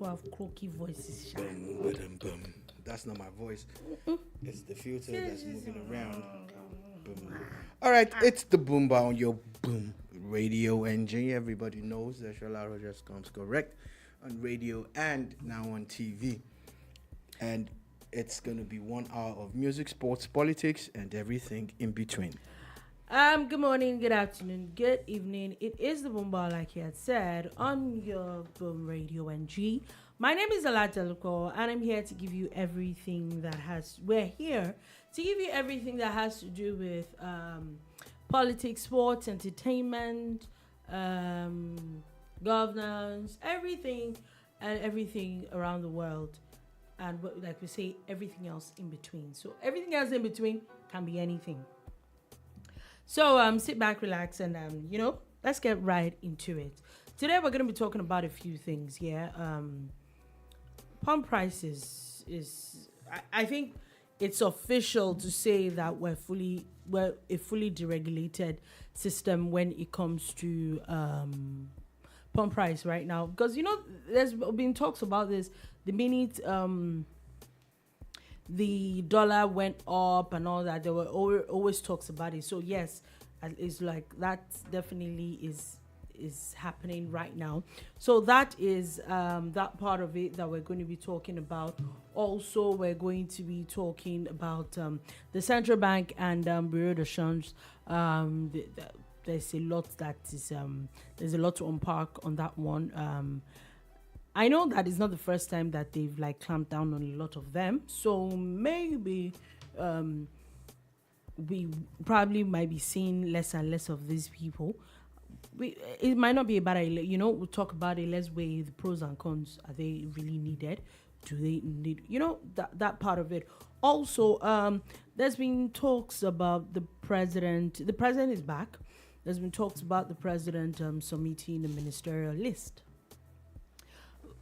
people have croaky voices. Boom, boom, boom. That's not my voice. It's the filter that's moving around. Boom. All right, it's the boombar on your boom radio engine. Everybody knows that Shalaro just comes correct on radio and now on TV. And it's going to be 1 hour of music, sports, politics, and everything in between. Good morning, good afternoon, good evening. It is the Boombar, like he had said, on your Boom Radio NG. My name is Alateluko, and I'm here to give you everything that we're here to give you everything that has to do with politics, sports, entertainment, governance, everything, and everything around the world. And like we say, everything else in between. So everything else in between can be anything. So sit back, relax, and let's get right into it. Today we're going to be talking about a few things here. Pump prices I think it's official to say that we're a fully deregulated system when it comes to pump price right now, because there's been talks about this the minute the dollar went up and all that. There were always talks about it. So yes, it's like that definitely is happening right now. So that is that part of it that we're going to be talking about. Also, we're going to be talking about the central bank and bureau de change. There's a lot that is there's a lot to unpack on that one. I know that it's not the first time that they've clamped down on a lot of them. So maybe we probably might be seeing less and less of these people. It might not be a bad idea. We'll talk about it. Let's weigh the pros and cons. Are they really needed? Do they need, that part of it. Also, there's been talks about the president. The president is back. There's been talks about the president submitting the ministerial list.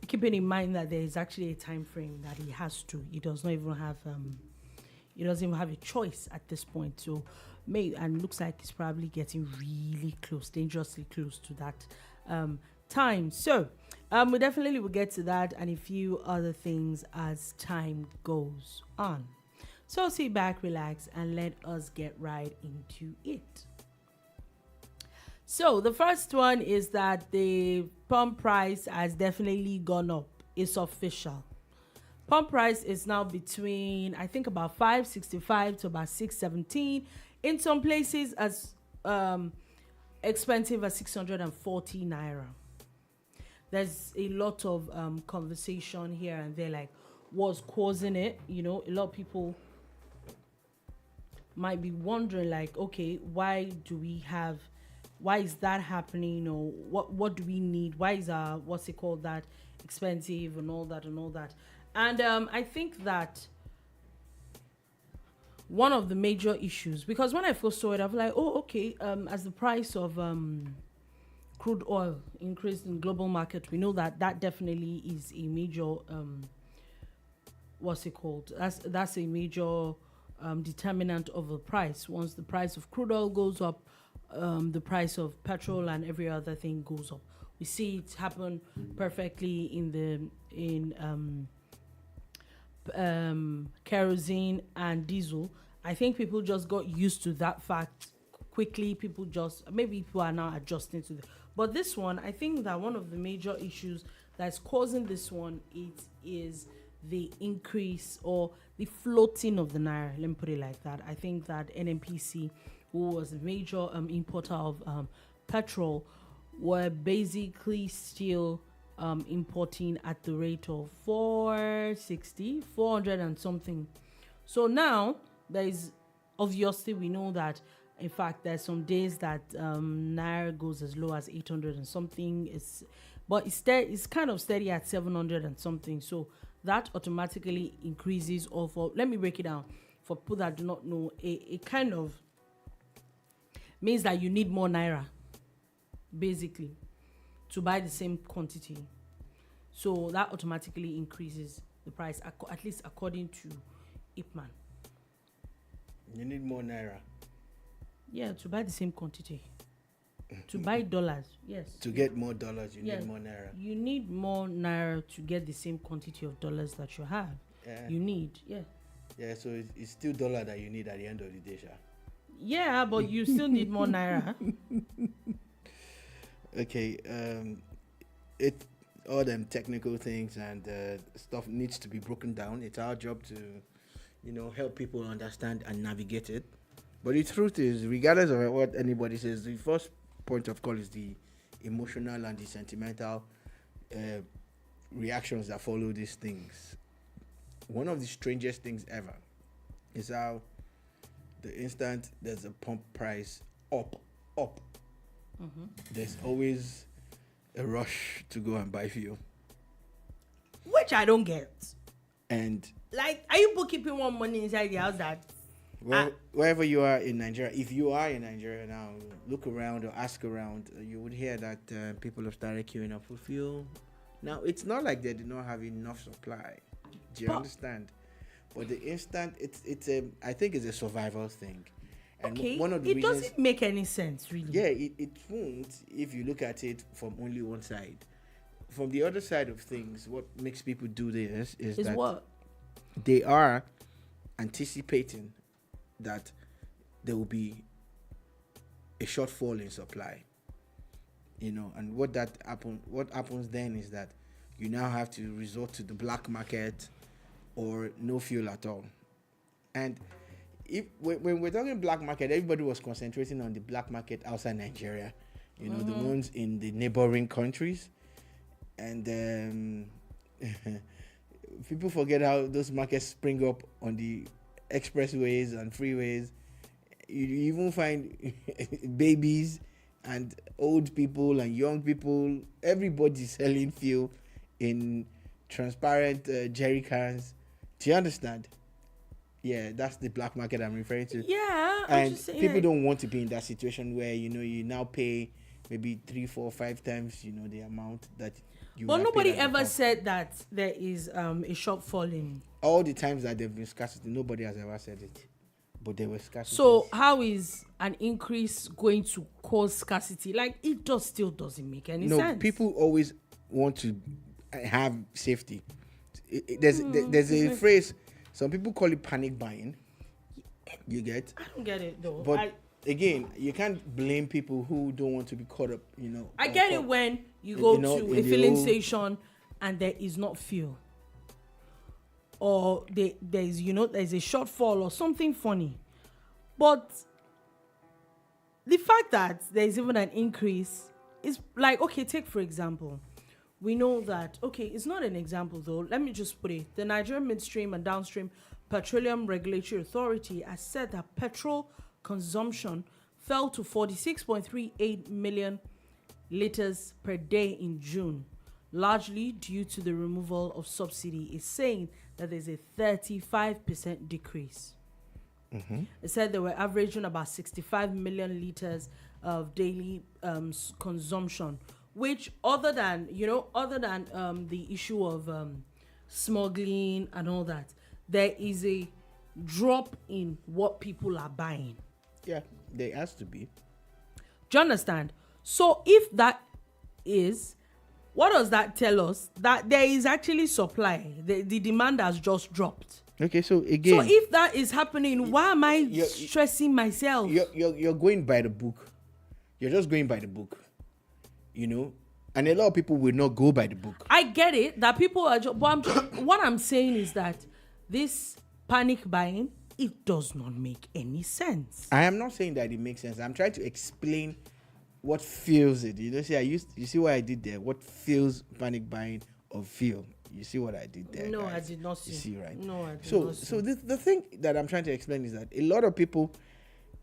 Keeping in mind that there is actually a time frame that he has to. He does not even have he doesn't even have a choice at this point. So and looks like it's probably getting really close, dangerously close to that time. So we definitely will get to that and a few other things as time goes on. So sit back, relax, and let us get right into it. So the first one is that the pump price has definitely gone up. It's official. Pump price is now between, I think, about 565 to about 617. In some places as expensive as 640 naira. There's a lot of conversation here and there, like what's causing it. A lot of people might be wondering, okay, why is that happening, or what do we need? Why is that expensive and all that. And I think that one of the major issues, because when I first saw it, I was like, oh, okay, as the price of crude oil increased in global market, we know that definitely is a major that's a major determinant of the price. Once the price of crude oil goes up, the price of petrol and every other thing goes up. We see it happen perfectly in kerosene and diesel. I think people just got used to that fact quickly. Maybe people are now adjusting to it. But this one, I think that one of the major issues that's causing this one is the increase or the floating of the naira. Let me put it like that. I think that NNPC, who was a major importer of petrol, were basically still importing at the rate of 400 and something. So now there is, obviously we know that in fact there's some days that naira goes as low as 800 and something. But it's kind of steady at 700 and something. So that automatically increases. Let me break it down for people that do not know. It kind of means that you need more naira, basically, to buy the same quantity. So that automatically increases the price, at least according to Ipman. You need more naira. Yeah, to buy the same quantity. to buy dollars. Yes. To get more dollars, you Yes. need more naira. You need more naira to get the same quantity of dollars that you have. Yeah. You need, yeah. Yeah, so it's still dollar that you need at the end of the day, sha. Yeah, but you still need more naira. Okay, it all them technical things and stuff needs to be broken down. It's our job to, help people understand and navigate it. But the truth is, regardless of what anybody says, the first point of call is the emotional and the sentimental reactions that follow these things. One of the strangest things ever is how the instant there's a pump price up, there's always a rush to go and buy fuel. Which I don't get. And like, are you keeping more money inside the house that? Wherever you are in Nigeria, if you are in Nigeria now, look around or ask around, you would hear that people have started queuing up for fuel. Now, it's not like they do not have enough supply. Do you understand? But the instant, I think it's a survival thing. And okay, one of the it reasons, doesn't make any sense, really. Yeah, it won't if you look at it from only one side. From the other side of things, what makes people do this is that what? They are anticipating that there will be a shortfall in supply. And what happens then is that you now have to resort to the black market or no fuel at all. And when we're talking black market, everybody was concentrating on the black market outside Nigeria, the ones in the neighboring countries. And people forget how those markets spring up on the expressways and freeways. You even find babies and old people and young people, everybody selling fuel in transparent jerry cans. Do you understand? Yeah, that's the black market I'm referring to. Yeah, and people don't want to be in that situation where you now pay maybe 3, 4, 5 times the amount that you. But nobody ever said that there is a shortfall in. All the times that they've been scarcity, nobody has ever said it, but there was scarcity. So how is an increase going to cause scarcity? Like, it still doesn't make any sense. No, people always want to have safety. There's a phrase. Some people call it panic buying. You get? I don't get it though. But again, you can't blame people who don't want to be caught up. I get it when you go to a filling station and there is not fuel, or there's a shortfall or something funny. But the fact that there's even an increase is like, okay, take for example. We know that, okay, it's not an example though. Let me just put it. The Nigerian Midstream and Downstream Petroleum Regulatory Authority has said that petrol consumption fell to 46.38 million liters per day in June, largely due to the removal of subsidy. It's saying that there's a 35% decrease. Mm-hmm. It said they were averaging about 65 million liters of daily consumption, which other than the issue of smuggling and all that, there is a drop in what people are buying. Yeah, there has to be. Do you understand? So if that is, what does that tell us? That there is actually supply. The demand has just dropped. Okay, so again. So if that is happening, why am I stressing myself? You're going by the book. You're just going by the book. And a lot of people will not go by the book. I get it that people are but what I'm saying is that this panic buying, it does not make any sense. I am not saying that it makes sense. I'm trying to explain what fuels it. You see what I did there? What fuels panic buying of fuel? You see what I did there? No, guys? I did not see. You see, right? No, I did not see. So the thing that I'm trying to explain is that a lot of people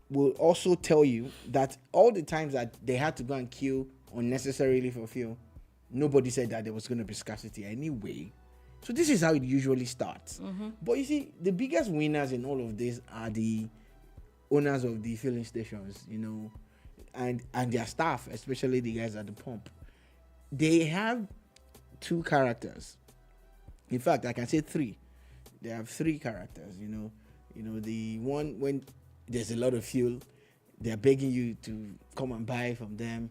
will also tell you that all the times that they had to go and queue unnecessarily for fuel, nobody said that there was going to be scarcity anyway. So this is how it usually starts. Mm-hmm. But you see, the biggest winners in all of this are the owners of the filling stations, and their staff, especially the guys at the pump. They have 2 characters. In fact, I can say 3. They have 3 characters. The one when there's a lot of fuel, they're begging you to come and buy from them.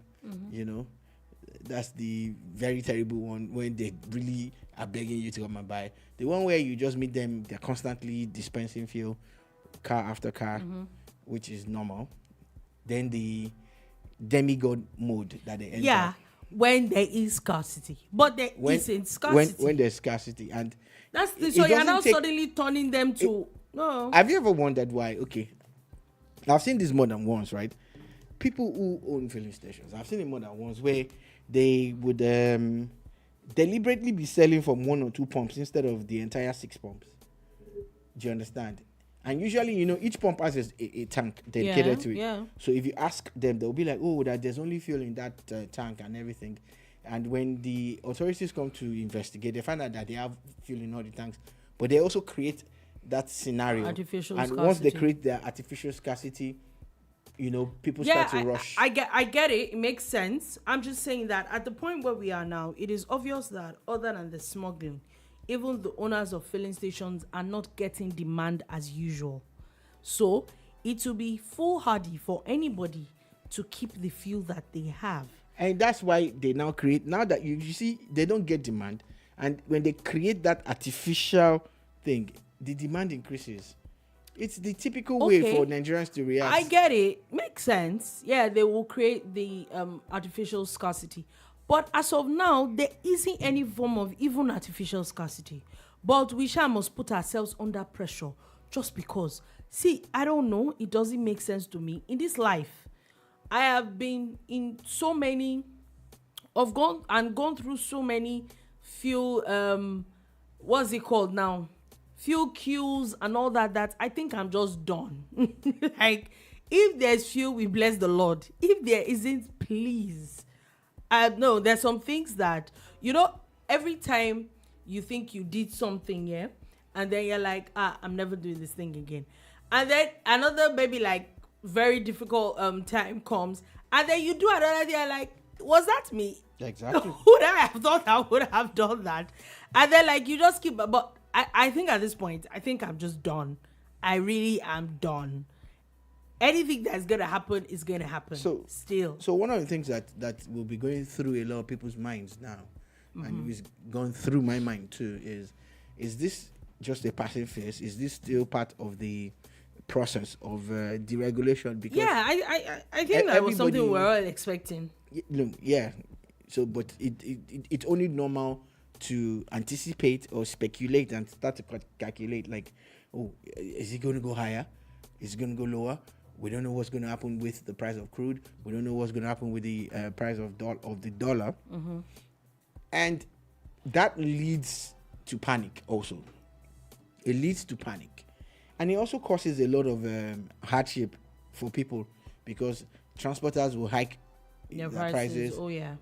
You know, that's the very terrible one when they really are begging you to come and buy. The one where you just meet them, they're constantly dispensing fuel, car after car, which is normal. Then the demigod mode that they enter. Yeah, when there is scarcity, but there isn't scarcity. When there's scarcity, and that's so you're now suddenly turning them to no. Have you ever wondered why? Okay, I've seen this more than once, right? People who own filling stations, I've seen it more than once, where they would deliberately be selling from 1 or 2 pumps instead of the entire 6 pumps. Do you understand? And usually, you know, each pump has a tank dedicated to it. Yeah. So if you ask them, they'll be like, oh, that there's only fuel in that tank and everything. And when the authorities come to investigate, they find out that they have fuel in all the tanks. But they also create that scenario. Artificial and scarcity. Once they create their artificial scarcity, you know, people start to rush. I get it. It makes sense. I'm just saying that at the point where we are now, it is obvious that other than the smuggling, even the owners of filling stations are not getting demand as usual. So it will be foolhardy for anybody to keep the fuel that they have. And that's why they now create, now that you see, they don't get demand. And when they create that artificial thing, the demand increases. It's the typical way for Nigerians to react. I get it. Makes sense. Yeah, they will create the artificial scarcity. But as of now, there isn't any form of even artificial scarcity. But we must put ourselves under pressure just because. See, I don't know. It doesn't make sense to me. In this life, I have been in so many, gone through so many fuel, what's it called now? Fuel queues and all that I think I'm just done. Like, if there's fuel, we bless the Lord. If there isn't, please. No, there's some things that, you know, every time you think you did something, yeah, and then you're like, I'm never doing this thing again. And then another maybe like very difficult time comes, and then you do another thing, you're like, was that me? Exactly. Would I have thought I would have done that? And then like you just keep, but I think at this point, I think I'm just done. I really am done. Anything that's going to happen is going to happen. So one of the things that will be going through a lot of people's minds now, and it's gone through my mind too, is this just a passing phase? Is this still part of the process of deregulation? Because I think that was something we're all expecting. Yeah. So, but it's only normal to anticipate or speculate and start to calculate, like, oh, is it going to go higher? Is it going to go lower? We don't know what's going to happen with the price of crude. We don't know what's going to happen with the price of the dollar. And that leads to panic also. It leads to panic. And it also causes a lot of hardship for people because transporters will hike their prices. Oh, yeah.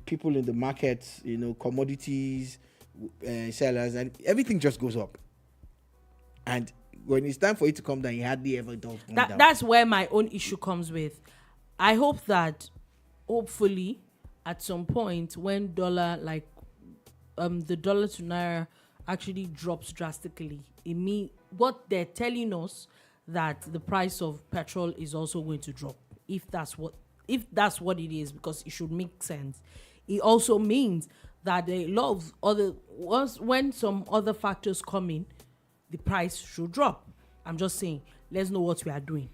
People in the markets, you know, commodities, sellers, and everything just goes up. And when it's time for it to come down, it hardly ever does come down. That's where my own issue comes with. I hope that, hopefully, at some point, when the dollar to naira actually drops drastically, it means what they're telling us that the price of petrol is also going to drop. If that's what it is, because it should make sense. It also means that a lot of when some other factors come in, the price should drop. I'm just saying, let's know what we are doing.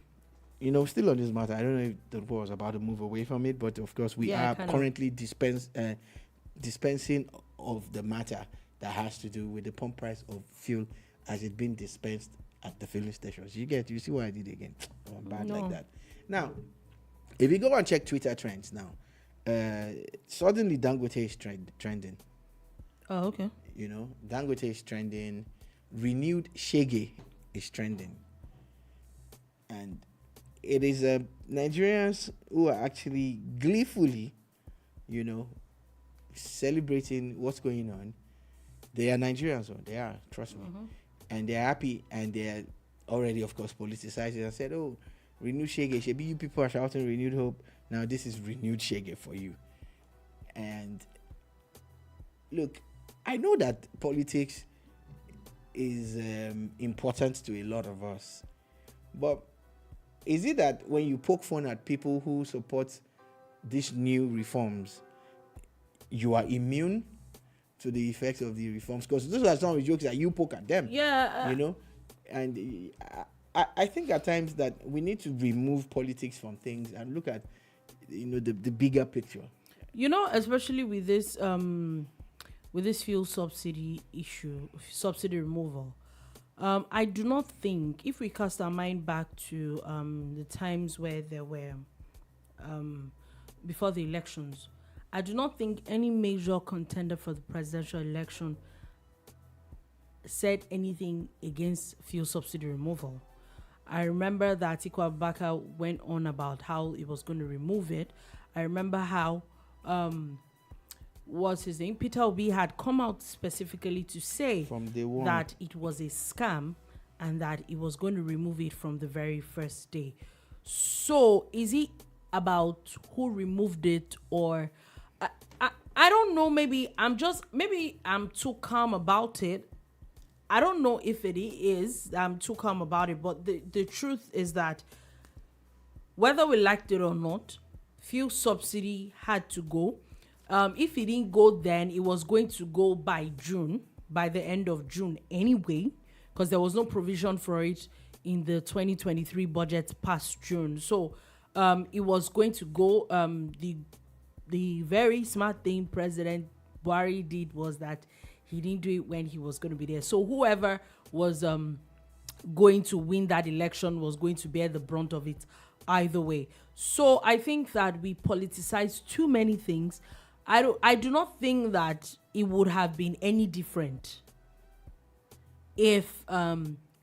You know, still on this matter, I don't know if the report was about to move away from it, but of course we are currently dispensing of the matter that has to do with the pump price of fuel as it being dispensed at the filling stations. You see what I did again? Oh, I'm bad like that. Now, if you go and check Twitter trends now, suddenly Dangote is trending. Oh, okay. You know, Dangote is trending. Renewed Shege is trending. And it is Nigerians who are actually gleefully, you know, celebrating what's going on. They are Nigerians, they are, trust me. And they're happy, and they're already, of course, politicizing and said, oh, renewed Shege. Maybe you people are shouting renewed hope. Now this is renewed Shege for you. And look, I know that politics is important to a lot of us, but is it that when you poke fun at people who support these new reforms, you are immune to the effects of the reforms? Because those are some of the jokes that you poke at them. Yeah. You know? And I think at times that we need to remove politics from things and look at, the bigger picture. Especially with this fuel subsidy issue, subsidy removal. I do not think, if we cast our mind back to the times where there were, before the elections, I do not think any major contender for the presidential election said anything against fuel subsidy removal. I remember that Atiku Abubakar went on about how he was going to remove it. I remember how, what's his name? Peter Obi had come out specifically to say From day one. that it was a scam and that he was going to remove it from the very first day. So is it about who removed it, or I don't know, maybe I'm too calm about it. I don't know if it is. I'm too calm about it. But the truth is that whether we liked it or not, fuel subsidy had to go. If it didn't go then, it was going to go by the end of June anyway, because there was no provision for it in the 2023 budget past June. So it was going to go. The very smart thing President Buhari did was that he didn't do it when he was going to be there. So whoever was going to win that election was going to bear the brunt of it either way. So I think that we politicize too many things. I do not think that it would have been any different if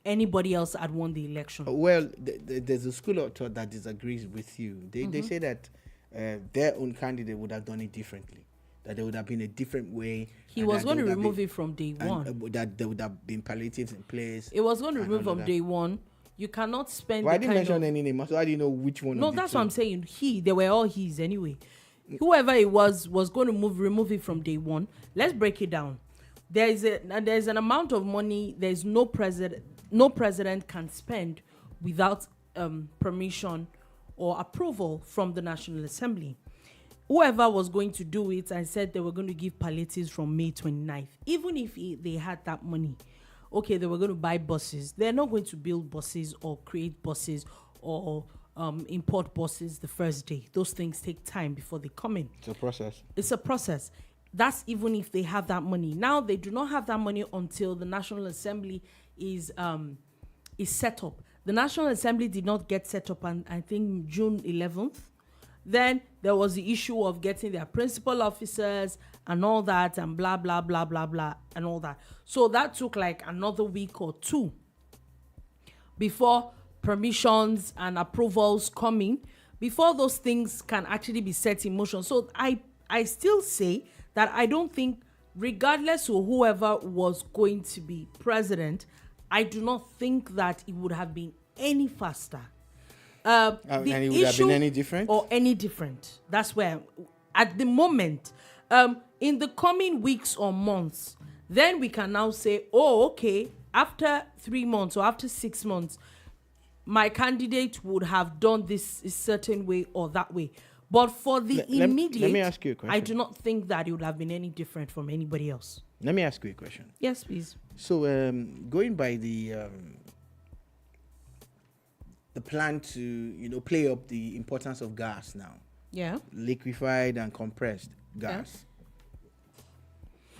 anybody else had won the election. Well, there's a school of thought that disagrees with you. They say that their own candidate would have done it differently. That there would have been a different way. He was going to remove it from day one. That there would have been palliatives in place. It was going to remove from day one. You cannot spend. Well, I didn't mention any name, so I didn't know which one. No, that's what I'm saying. They were all his anyway. Whoever it was going to remove it from day one. Let's break it down. There's an amount of money. There's no president can spend without permission or approval from the National Assembly. Whoever was going to do it and said they were going to give palliatives from May 29th, even if they had that money, okay, they were going to buy buses. They're not going to build buses or create buses or import buses the first day. Those things take time before they come in. It's a process. That's even if they have that money. Now they do not have that money until the National Assembly is set up. The National Assembly did not get set up on, I think, June 11th. Then there was the issue of getting their principal officers and all that and blah, blah, blah, blah, blah, and all that. So that took like another week or two before permissions and approvals come in, before those things can actually be set in motion. So I still say that I don't think, regardless of whoever was going to be president, I do not think that it would have been any faster. And it would have been any different? Or any different. That's where, at the moment, in the coming weeks or months, then we can now say, oh, okay, after 3 months or after 6 months, my candidate would have done this a certain way or that way. But for the immediate, let me ask you a question. I do not think that it would have been any different from anybody else. Let me ask you a question. Yes, please. So, going by the plan to, play up the importance of gas now. Yeah. Liquefied and compressed gas. Yeah.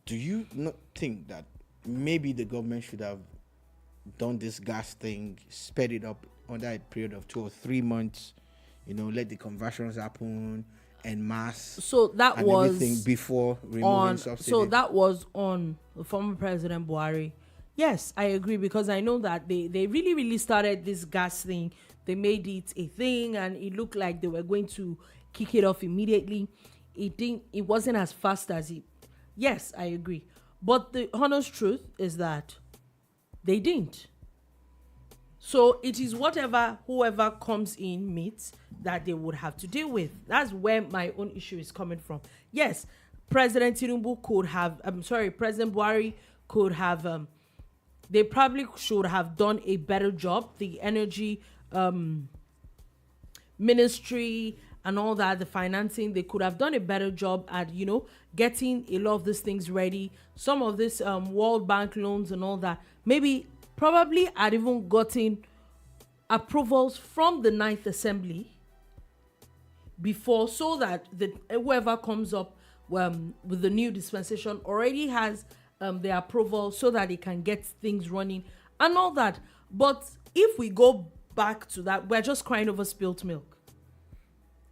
Do you not think that maybe the government should have done this gas thing, sped it up under a period of 2 or 3 months, let the conversions happen en masse? So that and was everything before removing subsidy. So that was on the former President Buhari. Yes, I agree, because I know that they really, really started this gas thing. They made it a thing and it looked like they were going to kick it off immediately. It wasn't as fast as it. Yes, I agree. But the honest truth is that they didn't. So it is whoever comes in meets that they would have to deal with. That's where my own issue is coming from. Yes, President Tinubu President Buhari could have, they probably should have done a better job. The energy ministry and all that, the financing, they could have done a better job at, getting a lot of these things ready. Some of this World Bank loans and all that, maybe probably had even gotten approvals from the Ninth Assembly before, so that whoever comes up with the new dispensation already has the approval, so that it can get things running and all that. But if we go back to that, we're just crying over spilt milk.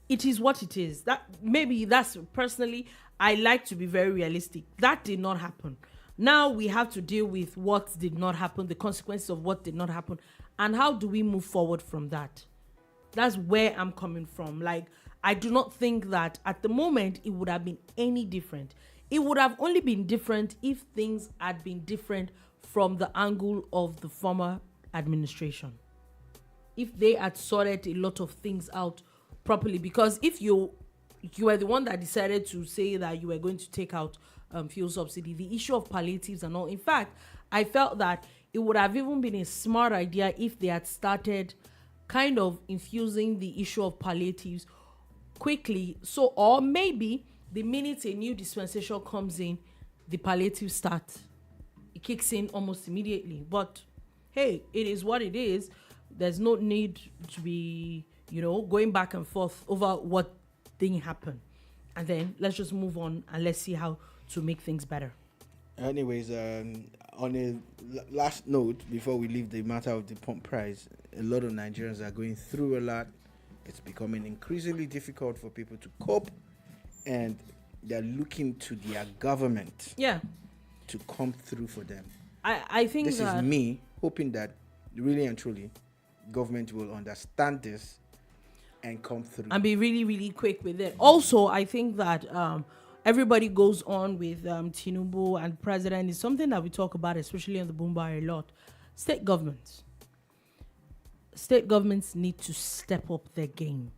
It is what it is. That's personally, I like to be very realistic. That did not happen. Now we have to deal with what did not happen, the consequences of what did not happen, and how do we move forward from that. That's where I'm coming from. Like, I do not think that at the moment it would have been any different. It would have only been different if things had been different from the angle of the former administration. If they had sorted a lot of things out properly, because if you were the one that decided to say that you were going to take out fuel subsidy, the issue of palliatives and all, in fact, I felt that it would have even been a smart idea if they had started kind of infusing the issue of palliatives quickly. So, or maybe the minute a new dispensation comes in, the palliative starts. It kicks in almost immediately. But hey, it is what it is. There's no need to be, going back and forth over what didn't happen. And then let's just move on and let's see how to make things better. Anyways, on a last note, before we leave the matter of the pump price, a lot of Nigerians are going through a lot. It's becoming increasingly difficult for people to cope, and they're looking to their government to come through for them. I think this is me hoping that really and truly government will understand this and come through and be really, really quick with it. Also, I think that everybody goes on with Tinubu and president is something that we talk about, especially on the boombar a lot. State governments need to step up their game.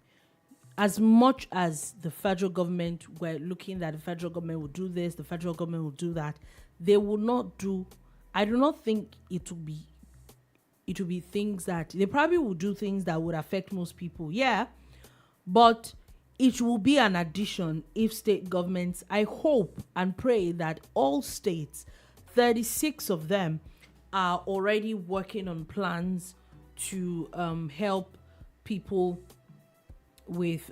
As much as the federal government, we're looking that the federal government will do this, the federal government will do that, they will not do. I do not think it will be things that they probably will do things that would affect most people. Yeah, but it will be an addition if state governments, I hope and pray that all states, 36 of them, are already working on plans to help people with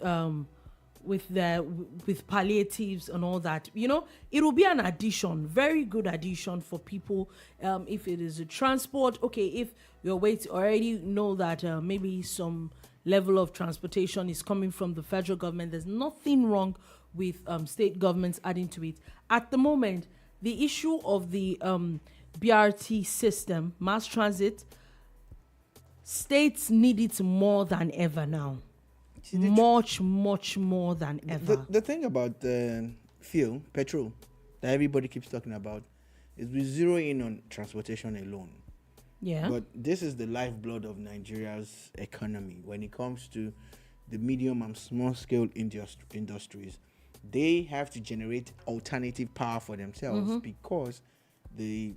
palliatives and all that. It will be an addition, very good addition for people. If it is a transport, okay, if you're waiting, already know that maybe some level of transportation is coming from the federal government. There's nothing wrong with state governments adding to it. At the moment, the issue of the BRT system, mass transit, states need it more than ever now. Much more than ever. The thing about fuel, petrol, that everybody keeps talking about, is we zero in on transportation alone. Yeah. But this is the lifeblood of Nigeria's economy. When it comes to the medium and small scale industries, they have to generate alternative power for themselves because the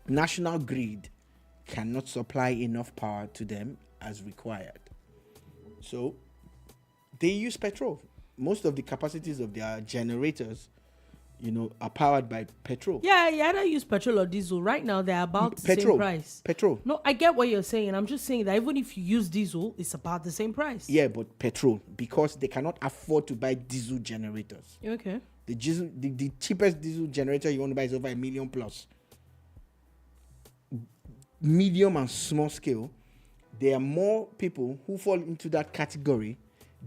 national grid cannot supply enough power to them as required. So they use petrol. Most of the capacities of their generators, are powered by petrol. Yeah, you either use petrol or diesel. Right now, they're about the same price. Petrol. No, I get what you're saying. I'm just saying that even if you use diesel, it's about the same price. Yeah, but petrol, because they cannot afford to buy diesel generators. Okay. The cheapest diesel generator you want to buy is over $1 million plus. Medium and small scale, there are more people who fall into that category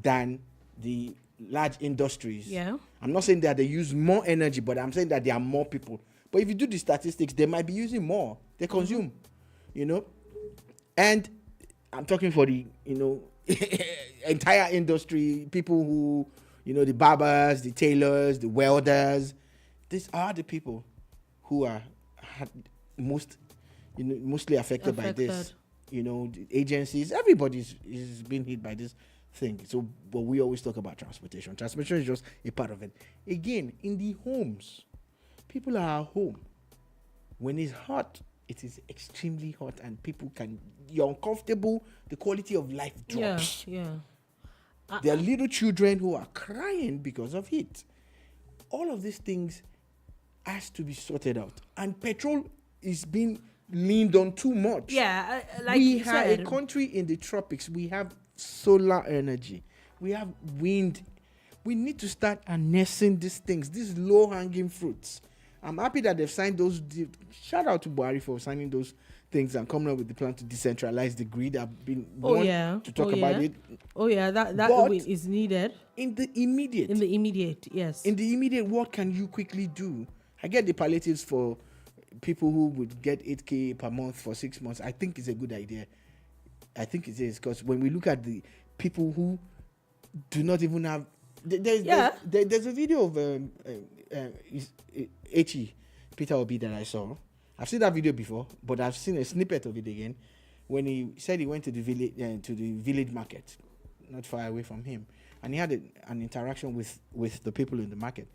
than the large industries. Yeah. I'm not saying that they use more energy, but I'm saying that there are more people. But if you do the statistics, they might be using more. They consume, And I'm talking for the, entire industry, people who, the barbers, the tailors, the welders. These are the people who are mostly affected by this. The agencies, everybody is being hit by this thing. So, but we always talk about transportation. Transportation is just a part of it. Again, in the homes, people are at home. When it's hot, it is extremely hot and you're uncomfortable. The quality of life drops. Yeah. There are little children who are crying because of heat. All of these things has to be sorted out. And petrol is being leaned on too much. Yeah, like we you have said, a country in the tropics. We have solar energy. We have wind. We need to start harnessing these things, these low-hanging fruits. I'm happy that they've signed those. Shout out to Buhari for signing those things and coming up with the plan to decentralize the grid. I've been to talk about it. Oh yeah, that is needed In the immediate, yes. in the immediate, what can you quickly do? I get the palliatives for people who would get 8K per month for 6 months. I think it's a good idea. I think it is, because when we look at the people who do not even have, there's a video of Peter Obi that I saw. I've seen that video before, but I've seen a snippet of it again when he said he went to the village market, not far away from him, and he had an interaction with the people in the market.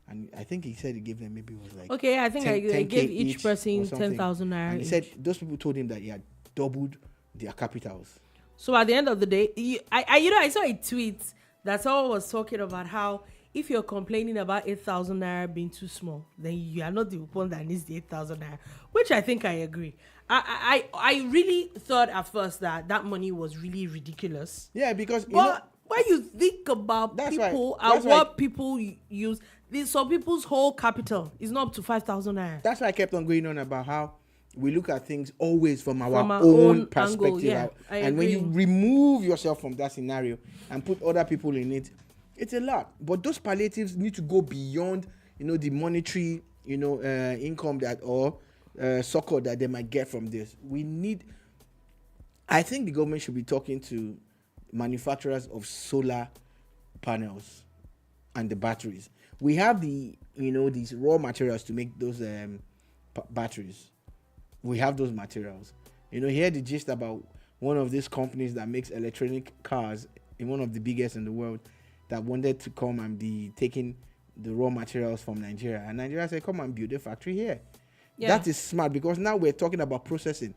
And I think he said he gave them, maybe it was like, okay, I think 10, I gave each person something. 10,000 naira. And he said those people told him that he had doubled their capitals. So at the end of the day, I saw a tweet that someone was talking about how if you're complaining about 8,000 naira being too small, then you are not the one that needs the 8,000 naira, which I think I agree. I really thought at first that money was really ridiculous. Yeah, because when you think about people and what people use, some people's whole capital is not up to 5,000 naira. That's why I kept on going on about how we look at things always from our own perspective. Angle, yeah, and when you remove yourself from that scenario and put other people in it, it's a lot. But those palliatives need to go beyond, the monetary, income that or succor that they might get from this. I think the government should be talking to manufacturers of solar panels and the batteries. We have these raw materials to make those batteries. We have those materials. Hear the gist about one of these companies that makes electronic cars, in one of the biggest in the world, that wanted to come and be taking the raw materials from Nigeria. And Nigeria said, come and build a factory here. Yeah. That is smart, because now we're talking about processing.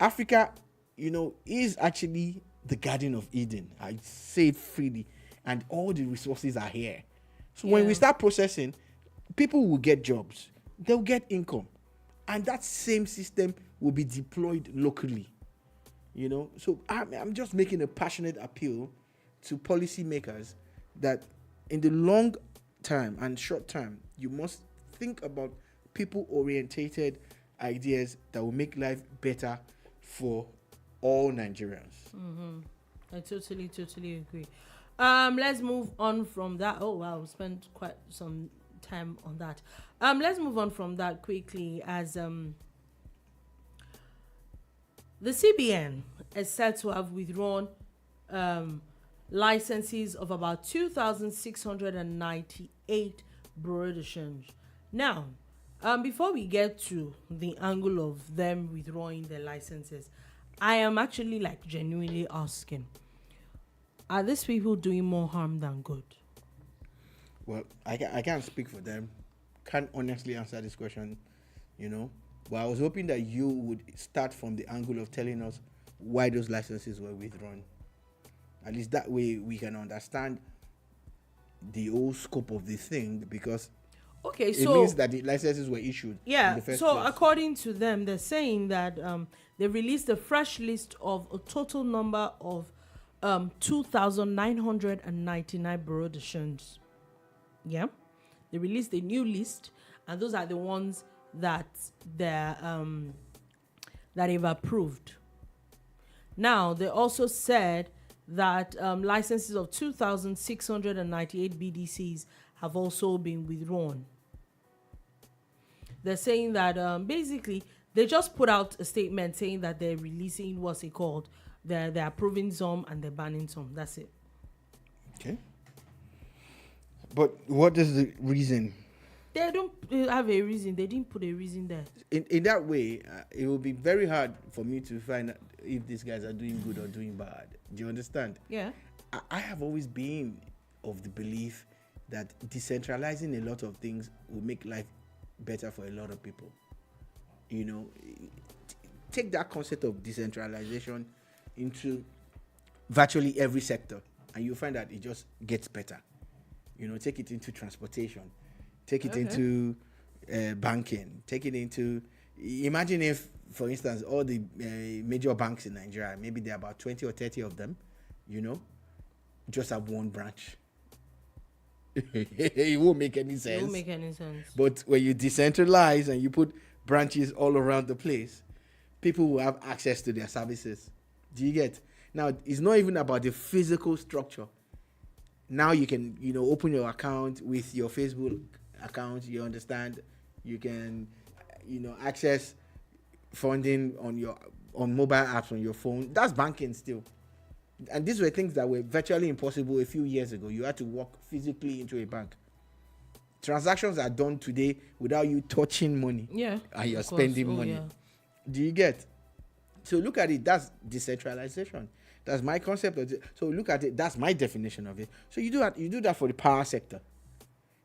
Africa, is actually the Garden of Eden. I say it freely. And all the resources are here. So when we start processing, people will get jobs. They'll get income. And that same system will be deployed locally. So I'm just making a passionate appeal to policymakers that in the long term and short term, you must think about people-orientated ideas that will make life better for all Nigerians. Mm-hmm. I totally agree. Let's move on from that. Oh wow, we spent quite some time on that. Let's move on from that quickly, as the CBN is said to have withdrawn licenses of about 2,698 bureau de change. Now, before we get to the angle of them withdrawing their licenses, I am actually genuinely asking, are these people doing more harm than good? Well, I can't speak for them. Can't honestly answer this question, But I was hoping that you would start from the angle of telling us why those licenses were withdrawn. At least that way we can understand the whole scope of the thing, because it means that the licenses were issued. Yeah, in the first so place. According to them, they're saying that they released a fresh list of a total number of 2,999 bureau de change. Yeah, they released a new list, and those are the ones that that they've approved. Now, they also said that licenses of 2,698 BDCs have also been withdrawn. They're saying that basically they just put out a statement saying that they're releasing they're approving some and they're banning some. That's it. Okay. But what is the reason? They don't have a reason. They didn't put a reason there. In that way, it will be very hard for me to find out if these guys are doing good or doing bad. Do you understand? Yeah. I have always been of the belief that decentralizing a lot of things will make life better for a lot of people. You know, take that concept of decentralization into virtually every sector, and you'll find that it just gets better. You know, take it into transportation, take it into banking, take it into. Imagine if, for instance, all the major banks in Nigeria, maybe there are about 20 or 30 of them, you know, just have one branch. It won't make any sense. It won't make any sense. But when you decentralize and you put branches all around the place, people will have access to their services. Do you get? Now, it's not even about the physical structure. Now you can, you know, open your account with your Facebook account. You understand? You can, you know, access funding on mobile apps on your phone. That's banking still. And these were things that were virtually impossible a few years ago. You had to walk physically into a bank. Transactions are done today without you touching money. Yeah. And you're spending money. Yeah. Do you get? So look at it. That's decentralization. That's my concept of it. So look at it. That's my definition of it. So you do that for the power sector.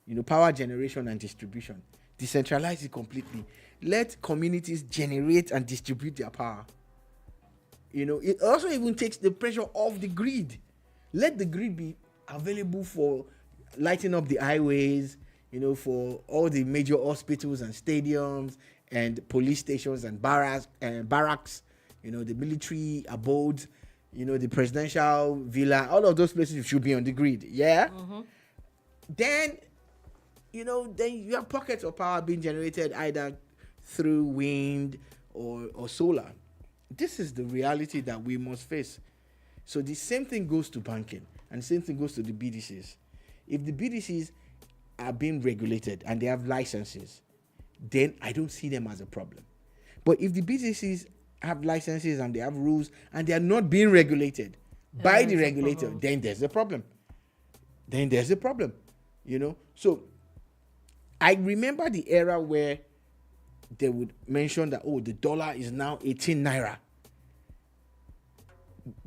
You know, power generation and distribution. Decentralize it completely. Let communities generate and distribute their power. You know, it also even takes the pressure off the grid. Let the grid be available for lighting up the highways, you know, for all the major hospitals and stadiums and police stations and barracks, you know, the military abodes, you know, the presidential villa, all of those places should be on the grid. Yeah. Mm-hmm. Then, you know, then you have pockets of power being generated either through wind or solar. This is the reality that we must face. So the same thing goes to banking, and the same thing goes to the BDCs. If the BDCs are being regulated and they have licenses, then I don't see them as a problem. But if the BDCs have licenses and they have rules and they are not being regulated by the regulator, then there's a problem. You know? So I remember the era where they would mention that, the dollar is now 18 naira.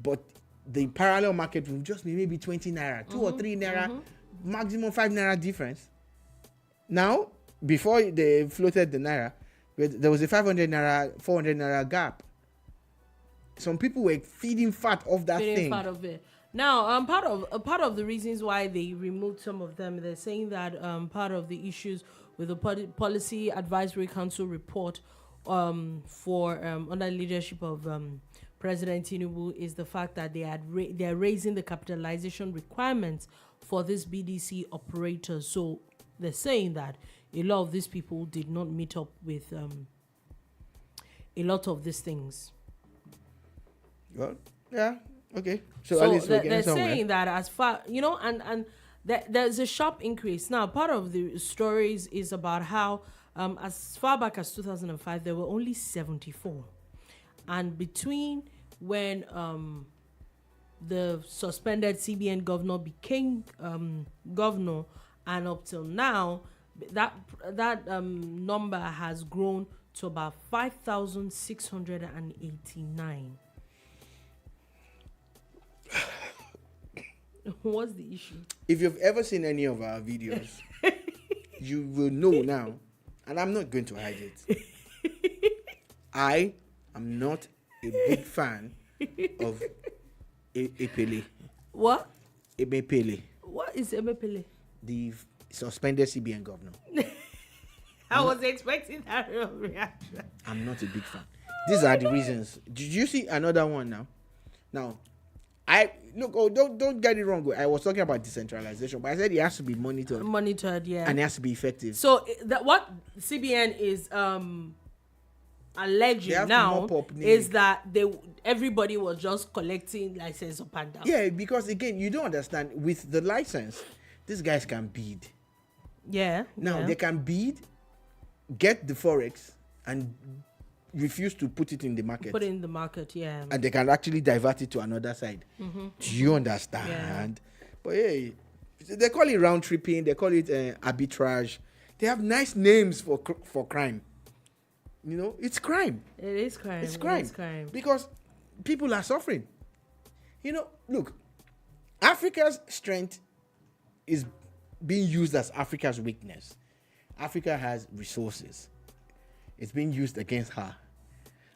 But the parallel market will just be maybe 20 naira, 2 or 3 naira, maximum 5 naira difference. Now, before they floated the naira, there was a 500 naira, 400 naira gap. Some people were feeding fat off that thing. Fat of it. Now, part of the reasons why they removed some of them, they're saying that part of the issues with the Policy Advisory Council report for under leadership of President Tinubu is the fact that they're raising the capitalization requirements for this BDC operators. So they're saying that a lot of these people did not meet up with a lot of these things. Well, yeah, okay. So at least they're saying that as far, you know, and there's a sharp increase. Now, part of the stories is about how as far back as 2005, there were only 74. And between when the suspended CBN governor became governor and up till now, that number has grown to about 5,689. What's the issue? If you've ever seen any of our videos, you will know now, and I'm not going to hide it. I am not a big fan of Epele. What? Emepele. What is Emepele? The suspended CBN governor. I was expecting that reaction. I'm not a big fan. These are the reasons. Did you see another one now? Now, don't get it wrong. I was talking about decentralization, but I said it has to be monitored. Monitored, yeah. And it has to be effective. So what CBN is alleging now is that everybody was just collecting license up and down. Yeah, because again, you don't understand. With the license, these guys can bid. Yeah. Now they can bid, get the forex, and refuse to put it in the market. Put it in the market, yeah. And they can actually divert it to another side. Mm-hmm. Do you understand? Yeah. But hey, they call it round tripping. They call it arbitrage. They have nice names for crime. You know, it's crime. It is crime. It's crime. It is crime. Because people are suffering. You know, look, Africa's strength is being used as Africa's weakness. Africa has resources. It's being used against her.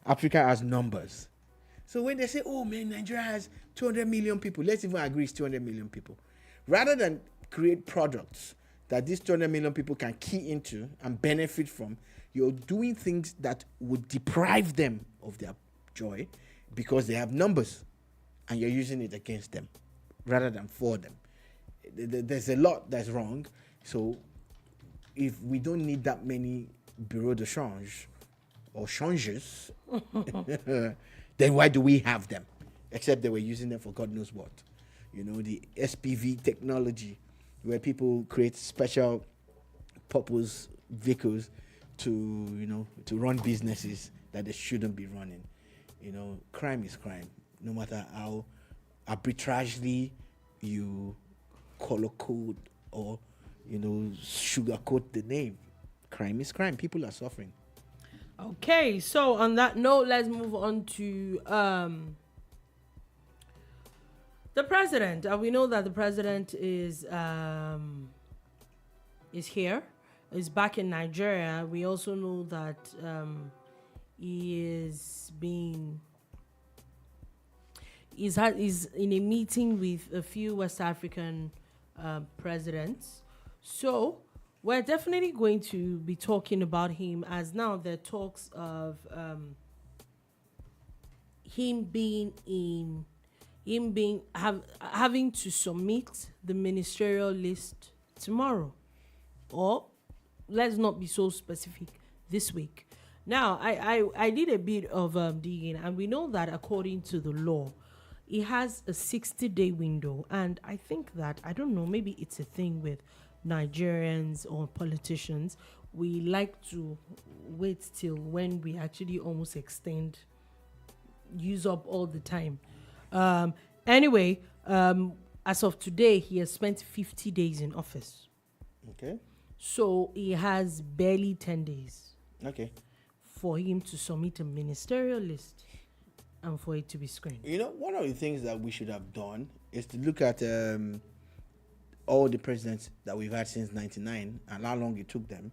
Africa has numbers. So when they say, oh man, Nigeria has 200 million people, let's even agree it's 200 million people. Rather than create products that these 200 million people can key into and benefit from, you're doing things that would deprive them of their joy because they have numbers, and you're using it against them rather than for them. There's a lot that's wrong. So if we don't need that many bureau de change or changes, then why do we have them? Except they were using them for God knows what. You know, the SPV technology, where people create special purpose vehicles to, you know, to run businesses that they shouldn't be running. You know, crime is crime, no matter how arbitrarily you color code or, you know, sugarcoat the name. Crime is crime. People are suffering. Okay, so on that note, let's move on to the president. We know that the president is here, is back in Nigeria. We also know that he's in a meeting with a few West African presidents. So we're definitely going to be talking about him, as now there are talks of having to submit the ministerial list tomorrow, or let's not be so specific, this week. Now, I did a bit of digging, and we know that according to the law, it has a 60-day window. And I think that, I don't know, maybe it's a thing with Nigerians or politicians. We like to wait till when we actually almost use up all the time. Anyway, as of today, he has spent 50 days in office. Okay. So he has barely 10 days. Okay. For him to submit a ministerial list and for it to be screened. You know, one of the things that we should have done is to look at all the presidents that we've had since 99 and how long it took them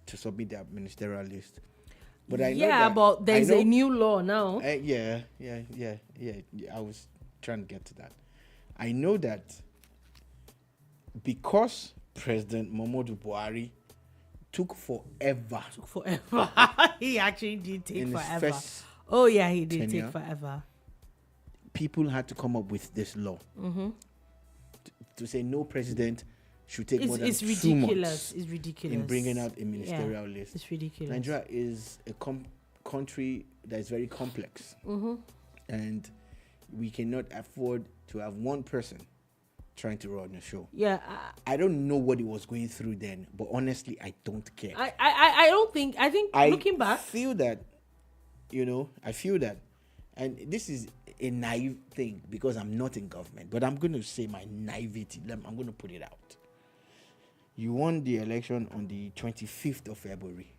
to submit their ministerial list. But I know but there's a new law now. Yeah. I was trying to get to that. I know that because President Muhammadu Buhari took forever. He actually did take forever. Oh yeah, he did take forever. People had to come up with this law to say no president should take more than 2 months. It's ridiculous in bringing out a ministerial list. It's ridiculous. Nigeria is a country that is very complex, and we cannot afford to have one person trying to run a show. Yeah, I don't know what he was going through then, but honestly, I don't care. I don't think. I think looking back, I feel that, and this is a naive thing because I'm not in government, but I'm going to say my naivety. I'm going to put it out. You won the election on the 25th of February.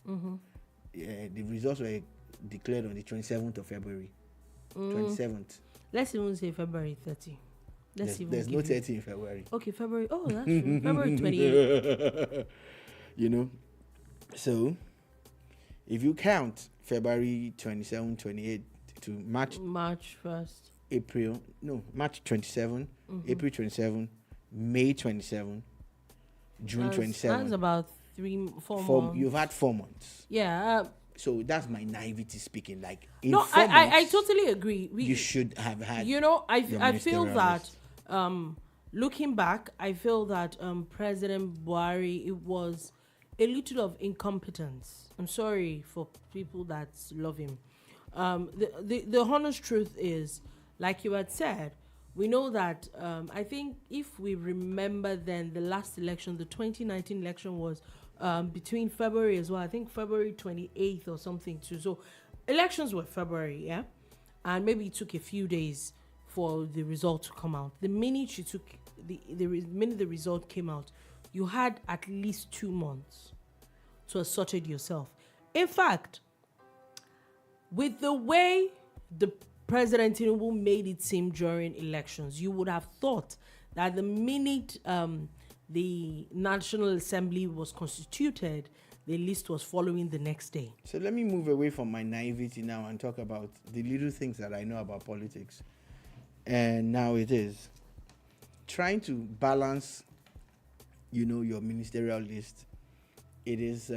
The results were declared on the 27th of February. 27th. Let's even say February 30. There's no 30 in February. Okay, February. Oh, that's true. February 28th. You know, so if you count February 27, 28 to March 1st, March 27, April 27, May 27, June 27. That's about 4 months. You've had 4 months. Yeah. So that's my naivety speaking. Like, I totally agree. You should have had. You know, I feel that. Looking back, I feel that President Buhari, it was a little of incompetence. I'm sorry for people that love him. The honest truth is, like you had said, we know that I think if we remember then the last election, the 2019 election was between February as well. I think February 28th or something too. So elections were February, yeah? And maybe it took a few days for the result to come out. The minute the result came out, you had at least 2 months to have sorted yourself. In fact, with the way the President Tinubu made it seem during elections, you would have thought that the minute the National Assembly was constituted, the list was following the next day. So let me move away from my naivety now and talk about the little things that I know about politics. And now it is trying to balance, your ministerial list. It is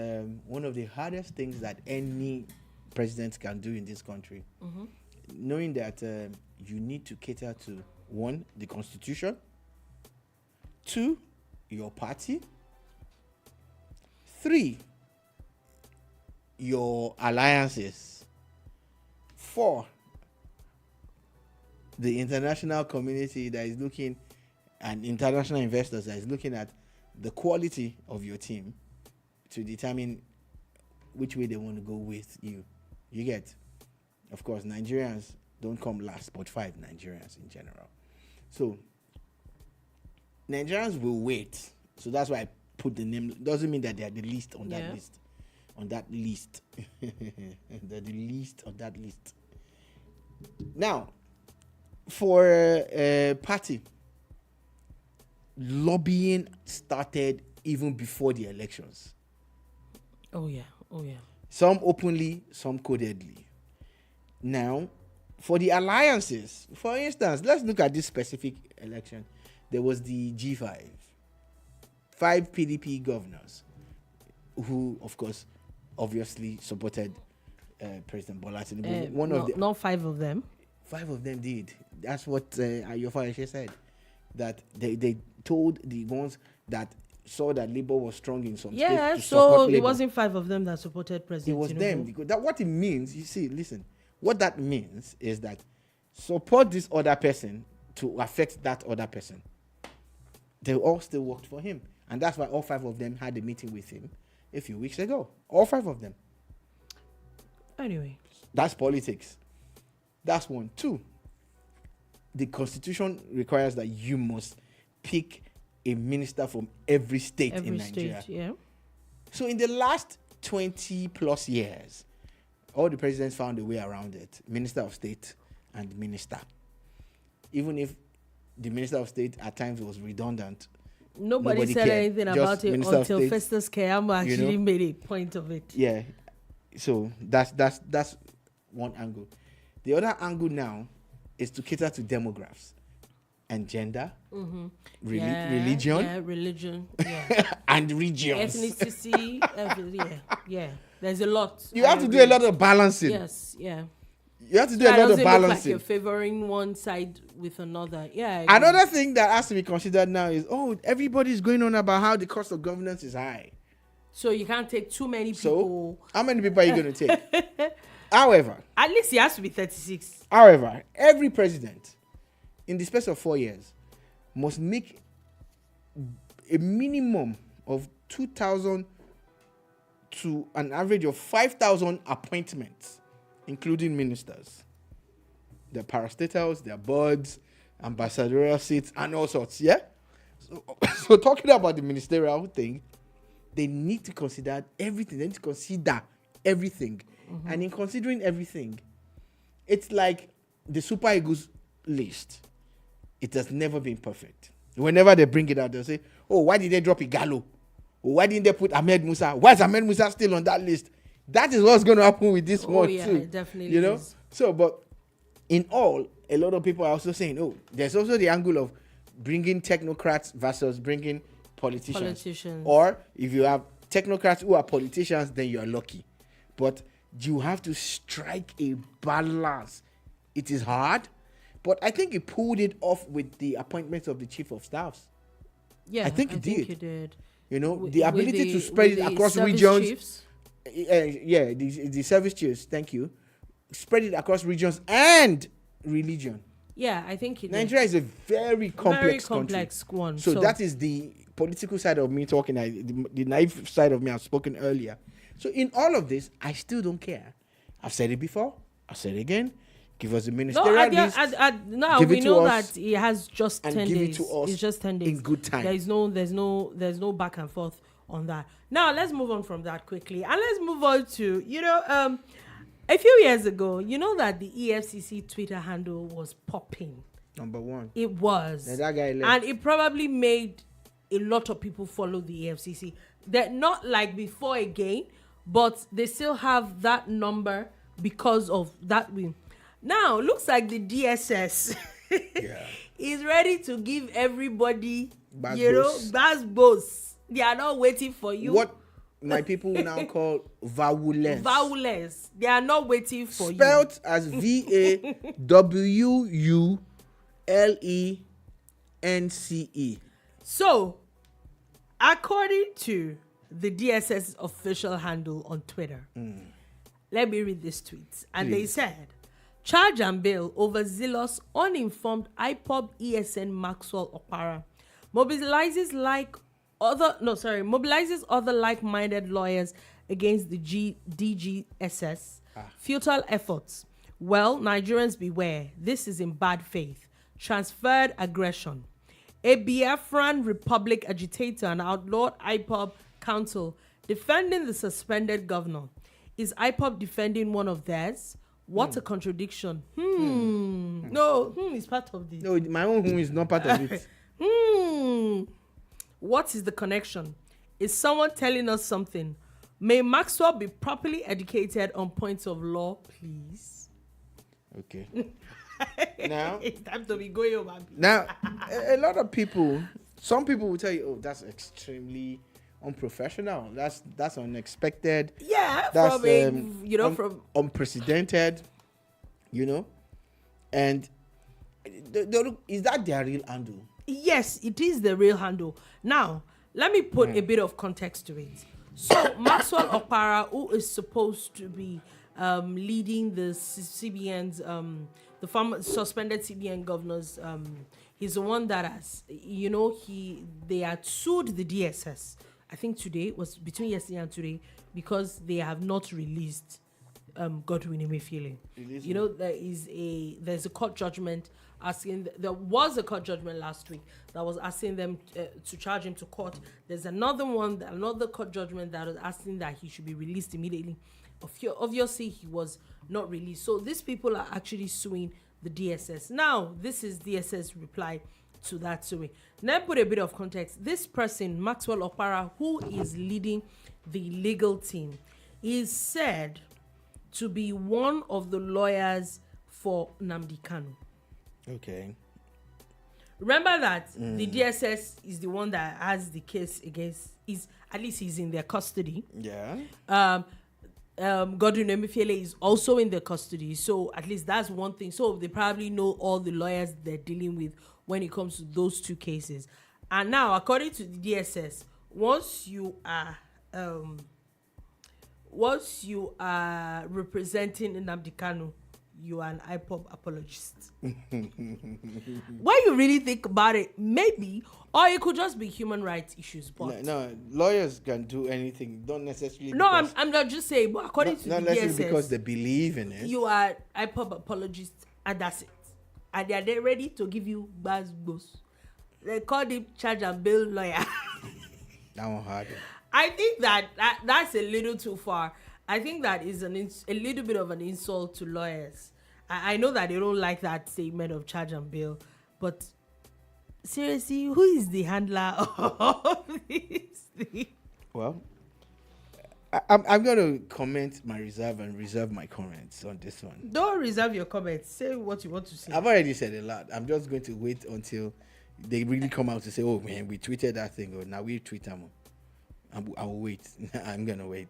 one of the hardest things that any president can do in this country. Mm-hmm. Knowing that you need to cater to, 1, the constitution, 2, your party, 3, your alliances, 4, the international community that is looking, and international investors that is looking at the quality of your team to determine which way they want to go with you. You get, of course, Nigerians don't come last, but 5 Nigerians in general. So Nigerians will wait. So that's why I put the name. Doesn't mean that they are the least on that list. On that list. They're the least on that list. Now, for a party, lobbying started even before the elections. Oh yeah. Some openly, some codedly. Now, for the alliances, for instance, let's look at this specific election. There was the G5. 5 PDP governors who, of course, obviously supported President Bola Tinubu. Not 5 of them. 5 of them did. That's what your father said. That they told the ones that saw that Labour was strong in some states to support Labour. It wasn't 5 of them that supported President Tinubu. It was them. Because what it means, listen, what that means is that support this other person to affect that other person. They all still worked for him. And that's why all 5 of them had a meeting with him a few weeks ago. All 5 of them. Anyway. That's politics. That's 1. 2, the constitution requires that you must pick a minister from every state in Nigeria. Yeah. So in the last 20 plus years, all the presidents found a way around it. Minister of State and minister. Even if the Minister of State at times was redundant. Nobody said cared. Anything about it until Festus Keyamo actually made a point of it. Yeah. So that's one angle. The other angle now is to cater to demographics and gender, religion, and regions. Ethnicity, There's a lot. You have to do a lot of balancing. Yes, yeah. You have to do a lot of balancing. Look like you're favoring one side with another. Yeah. Another thing that has to be considered now is, everybody's going on about how the cost of governance is high. So you can't take too many people. So, how many people are you going to take? However, at least it has to be 36. However, every president in the space of 4 years must make a minimum of 2,000 to an average of 5,000 appointments, including ministers. Their parastatals, their boards, ambassadorial seats, and all sorts, yeah? So talking about the ministerial thing, they need to consider everything. They need to consider everything. Mm-hmm. And in considering everything, it's like the Super Eagles list. It has never been perfect. Whenever they bring it out, they'll say, why did they drop Igalo? Why didn't they put Ahmed Musa? Why is Ahmed Musa still on that list? That is what's going to happen with this one too. It definitely is. So, but in all, a lot of people are also saying, there's also the angle of bringing technocrats versus bringing politicians. Or if you have technocrats who are politicians, then you are lucky. But you have to strike a balance. It is hard, but I think he pulled it off with the appointments of the chief of staffs. Yeah, I think he did. The ability to spread it across regions. The service chiefs. Thank you. Spread it across regions and religion. Yeah, I think Nigeria is a very complex country. One. So that is the political side of me talking. The naive side of me I've spoken earlier. So in all of this, I still don't care. I've said it before. I'll say it again. Give us a ministerial list. Now we know that he has just 10 days. Give it to us. It's just 10 days. In good time. There's no back and forth on that. Now let's move on from that quickly, and let's move on to a few years ago. You know that the EFCC Twitter handle was popping. Number 1. It was. And that guy left. And it probably made a lot of people follow the EFCC They're not like before again, but they still have that number because of that win. Now, looks like the DSS Yeah. is ready to give everybody, Bagbos. basbos. They are not waiting for you. What my people now call voweless. Voweless. They are not waiting for Spelt as VAWULENCE. So, according to the DSS official handle on Twitter, let me read this tweet. And Please. they said, charge and bail over zealous, uninformed IPOB ESN Maxwell Okpara mobilizes other like-minded lawyers against the DGSS. Futile efforts. Well, Nigerians beware. This is in bad faith. Transferred aggression. A Biafran Republic agitator and outlawed IPOB counsel defending the suspended governor. Is IPOB defending one of theirs? What a contradiction. No, is part of this. No, my own is not part of it. What is the connection? Is someone telling us something? May Maxwell be properly educated on points of law, please. Okay. Now, It's time to be going over. now, a lot of people, some people will tell you, "Oh, that's extremely unprofessional. That's unexpected. Yeah, That's from unprecedented. And is that their real handle? Yes, it is the real handle. Now, let me put a bit of context to it. So, Maxwell Okpara, who is supposed to be leading the CBN's, the former suspended CBN governors, he's the one that has, they had sued the DSS. I think today was between yesterday and today because they have not released Godwin Emefiele. There's a court judgment asking. There was a court judgment last week that was asking them to charge him to court. There's another court judgment that was asking that he should be released immediately. Obviously, he was not released. So these people are actually suing the DSS. Now, this is DSS reply to that suing. Let me put a bit of context. This person, Maxwell Okpara, who is leading the legal team, is said to be one of the lawyers for Nnamdi Kanu. Okay. Remember that the DSS is the one that has the case against, at least he's in their custody. Yeah. Godwin Emefiele is also in their custody. So at least that's one thing. So they probably know all the lawyers they're dealing with when it comes to those two cases. And now, according to the DSS, once you are representing Nnamdi Kanu, you are an IPOB apologist. When you really think about it, maybe, or it could just be human rights issues. But no, lawyers can do anything. Don't necessarily. No, I'm not just saying. But according to not the necessarily DSS, because they believe in it. you are IPOB apologist, and that's it. And they are ready to give you boss. They call him charge and bail lawyer. That one hard. I think that's a little too far. I think that is a little bit of an insult to lawyers. I know that they don't like that statement of charge and bail, but seriously, who is the handler of this thing? Well, I'm going to comment my reserve my comments on this one. Don't reserve your comments. Say what you want to say. I've already said a lot. I'm just going to wait until they really come out to say, "Oh man, we tweeted that thing," or "Now we tweet them." I will wait. I'm gonna wait.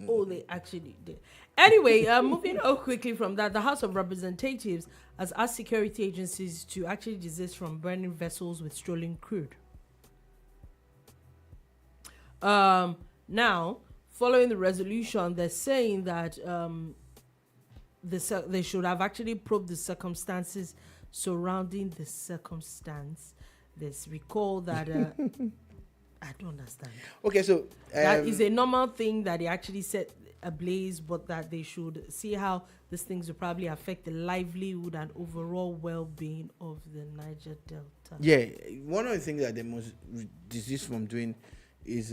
Oh, they actually did. Anyway, moving on quickly from that, the House of Representatives has asked security agencies to actually desist from burning vessels with stolen crude. Now, following the resolution, they're saying that they should have actually probed the circumstances surrounding the circumstance. Let's recall that. I don't understand. Okay, so that is a normal thing that they actually set ablaze, but that they should see how these things will probably affect the livelihood and overall well-being of the Niger Delta. Yeah, one of the things that they must desist from doing is,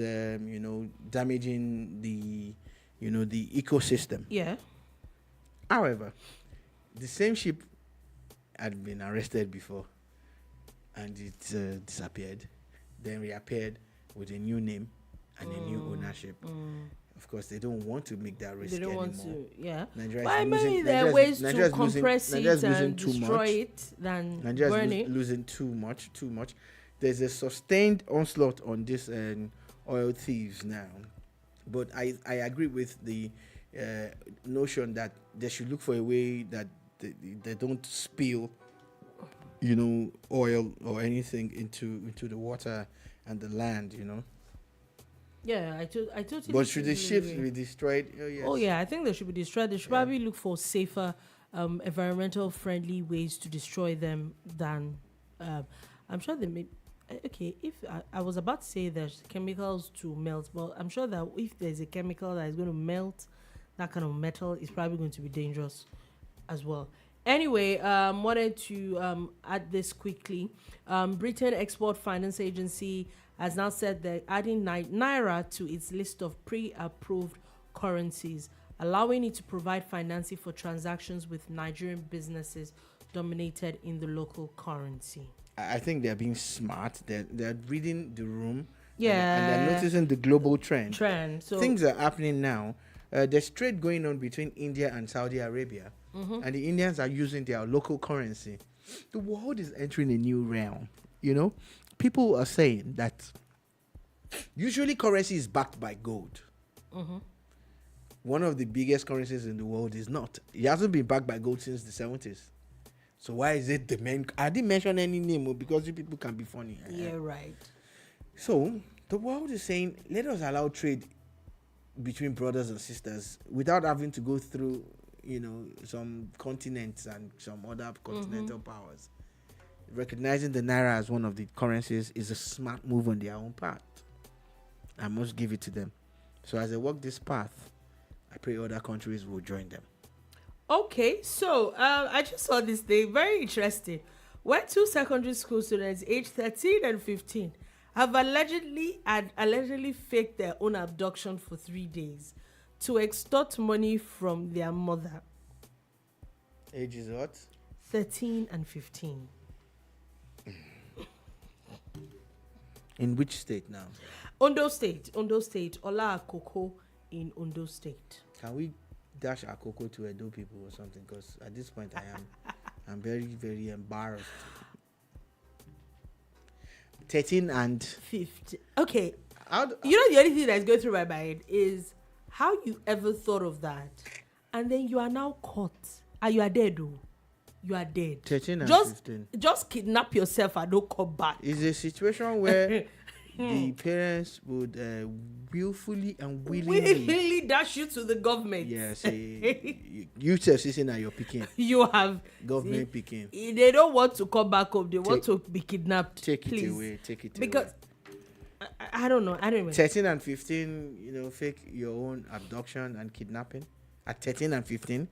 damaging the ecosystem. Yeah. However, the same ship had been arrested before, and it disappeared, then reappeared, with a new name and a new ownership. Of course, they don't want to make that risk They don't anymore. want to, yeah. Nigeria But is maybe losing, there are ways to Nigeria's compress Nigeria's it losing and too destroy much. it than Nigeria's burn it. losing too much. There's a sustained onslaught on this oil thieves now. But I agree with the notion that they should look for a way that they don't spill, oil or anything into the water and the land, Yeah, I totally. But should the ships agree. be destroyed? Oh, yes. Oh yeah, I think they should be destroyed. They should probably look for safer, environmental friendly ways to destroy them than. I'm sure they may. Okay, if I was about to say there's chemicals to melt, but I'm sure that if there's a chemical that is going to melt that kind of metal, it's probably going to be dangerous as well. Anyway, wanted to add this quickly. Britain Export Finance Agency has now said they're adding Naira to its list of pre-approved currencies, allowing it to provide financing for transactions with Nigerian businesses dominated in the local currency. I think they're being smart. They're reading the room. Yeah. And they're noticing the global trend. So things are happening now. There's trade going on between India and Saudi Arabia. And the Indians are using their local currency. The world is entering a new realm. People are saying that usually currency is backed by gold. One of the biggest currencies in the world is not. It hasn't been backed by gold since the 70s. So why is it the main? I didn't mention any name because you people can be funny. Yeah, right. So the world is saying, let us allow trade between brothers and sisters without having to go through, some continents and some other continental powers. Recognizing the Naira as one of the currencies is a smart move on their own part. I must give it to them. So as they walk this path, I pray other countries will join them. Okay, so I just saw this thing, very interesting, where two secondary school students aged 13 and 15 have allegedly faked their own abduction for 3 days to extort money from their mother. Age is what? 13 and 15. In which state now? Ondo State, Ola Akoko in Ondo State. Can we dash Akoko to Edo people or something? Because at this point I'm very, very embarrassed. 13 and 15. Okay. The only thing that's going through my mind is how you ever thought of that, and then you are now caught, and you are dead. You are dead. 13 and 15. Just kidnap yourself and don't come back. It's a situation where the parents would willfully and willingly dash you to the government. Yes, you sitting at your picking. You have government picking. They don't want to come back home. They want to be kidnapped. Take please. It away. Take it because away. I don't know. Anyway, 13 and 15, fake your own abduction and kidnapping at 13 and 15,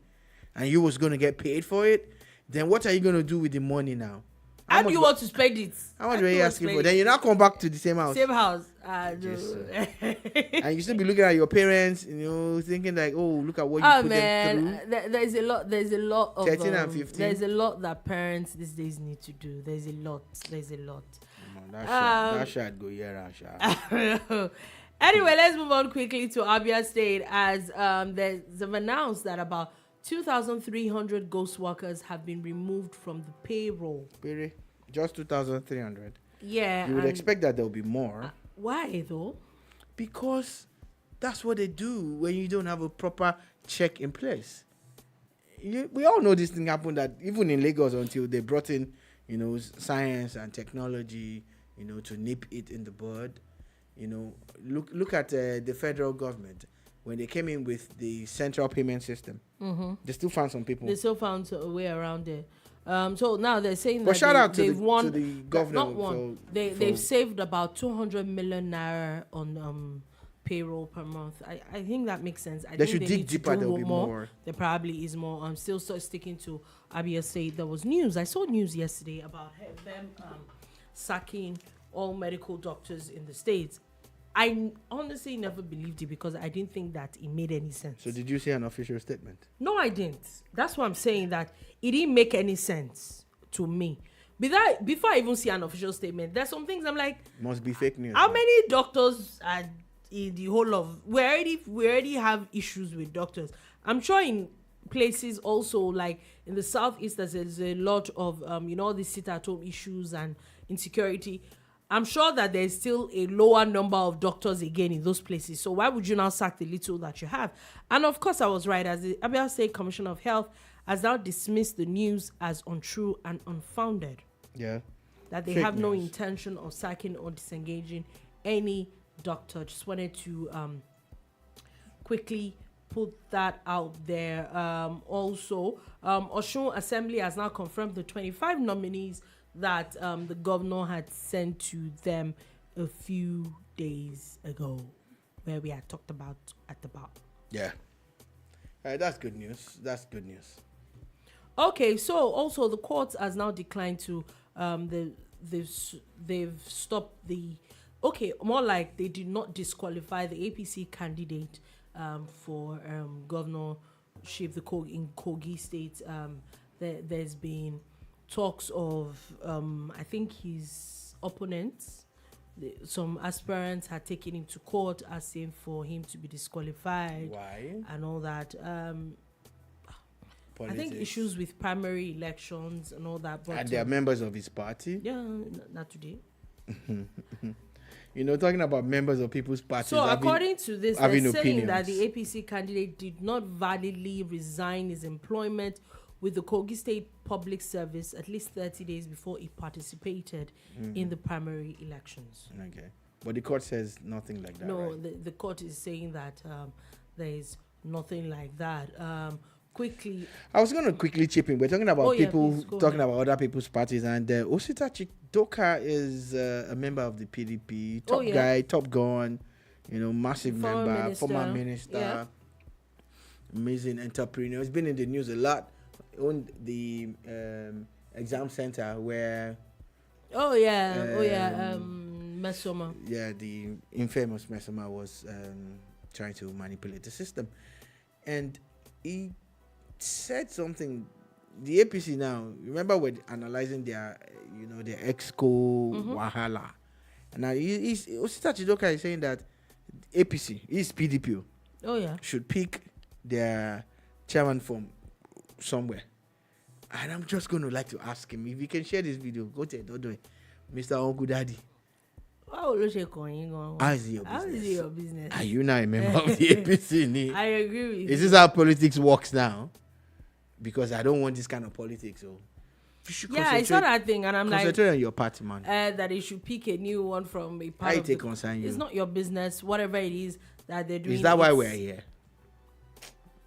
and you was going to get paid for it. Then what are you going to do with the money now? How do you want to spend it? How much were you asking for? Then you now come back to the same house. Same house. Yes, and you still be looking at your parents, thinking like, oh, look at what you put them through. There's a lot of 13 and 15. There's a lot that parents these days need to do. There's a lot. That shot go here. Anyway, let's move on quickly to Abia State as they've announced that about 2,300 ghost workers have been removed from the payroll. Really? Just 2,300? Yeah. You would expect that there will be more. Why though? Because that's what they do when you don't have a proper check in place. We all know this thing happened that even in Lagos until they brought in, science and technology, to nip it in the bud. Look at the federal government. When they came in with the central payment system, they still found some people. They still found a way around it. So now they're saying but that shout out they've won. To the governor. They've saved about 200 million naira on payroll per month. I think that makes sense. They should dig deeper. There will be more. There probably is more. I'm still sticking to Abia State. There was news. I saw news yesterday about them sacking all medical doctors in the States. I honestly never believed it because I didn't think that it made any sense. So did you see an official statement? No, I didn't. That's why I'm saying that it didn't make any sense to me. before I even see an official statement, there's some things I'm like, Must be fake news. how man. many doctors are in the whole of? We already have issues with doctors. I'm sure in places also like in the southeast, there's a lot of the sit-at-home issues and insecurity. I'm sure that there's still a lower number of doctors again in those places. So why would you now sack the little that you have? And of course, I was right, as the Abia State Commissioner of Health has now dismissed the news as untrue and unfounded. Yeah. That they Fake have no news. intention of sacking or disengaging any doctor. Just wanted to quickly put that out there. Also, Osun Assembly has now confirmed the 25 nominees that the governor had sent to them a few days ago, where we had talked about at the bar. Yeah. That's good news. That's good news. Okay, so also the court has now declined to they've stopped the more like they did not disqualify the APC candidate for governorship in Kogi State. There's been talks of I think his opponents, some aspirants had taken him to court asking for him to be disqualified. Why? And all that. I think Politics. issues with primary elections and all that. But And they are members of his party. yeah, not today. Talking about members of people's parties. So according to this, they're having saying that opinions. the APC candidate did not validly resign his employment with the Kogi State Public Service at least 30 days before he participated in the primary elections. Okay. But the court says nothing like that. No, right? the court is saying that there is nothing like that. Quickly, I was going to quickly chip in. We're talking about Oh, yeah, people please, go talking ahead. about other people's parties, and Osita Chidoka is a member of the PDP, top yeah. guy, top gun, massive Former member, minister. former minister, Yeah. amazing entrepreneur. He's been in the news a lot. Owned the exam center where, Mesoma. the infamous Mesoma was trying to manipulate the system, and he said something. The APC now, remember, we're analyzing their exco wahala, and now Osita Chidoka is saying that APC, he's PDP, Oh yeah. should pick their chairman from somewhere. And I'm just going to like to ask him if he can share this video. Go to it, Mr. Uncle Daddy. How is it going on? How is it your How is it business? your business? Are you now a member of the APC? I agree with Is you. this how politics works now? Because I don't want this kind of politics. So you should Yeah, I saw that thing, and I'm like, concentrate on your party, man. that they should pick a new one from a part I of take the, concern you. It's not your business, whatever it is that they're doing. Is that why it's- we're here?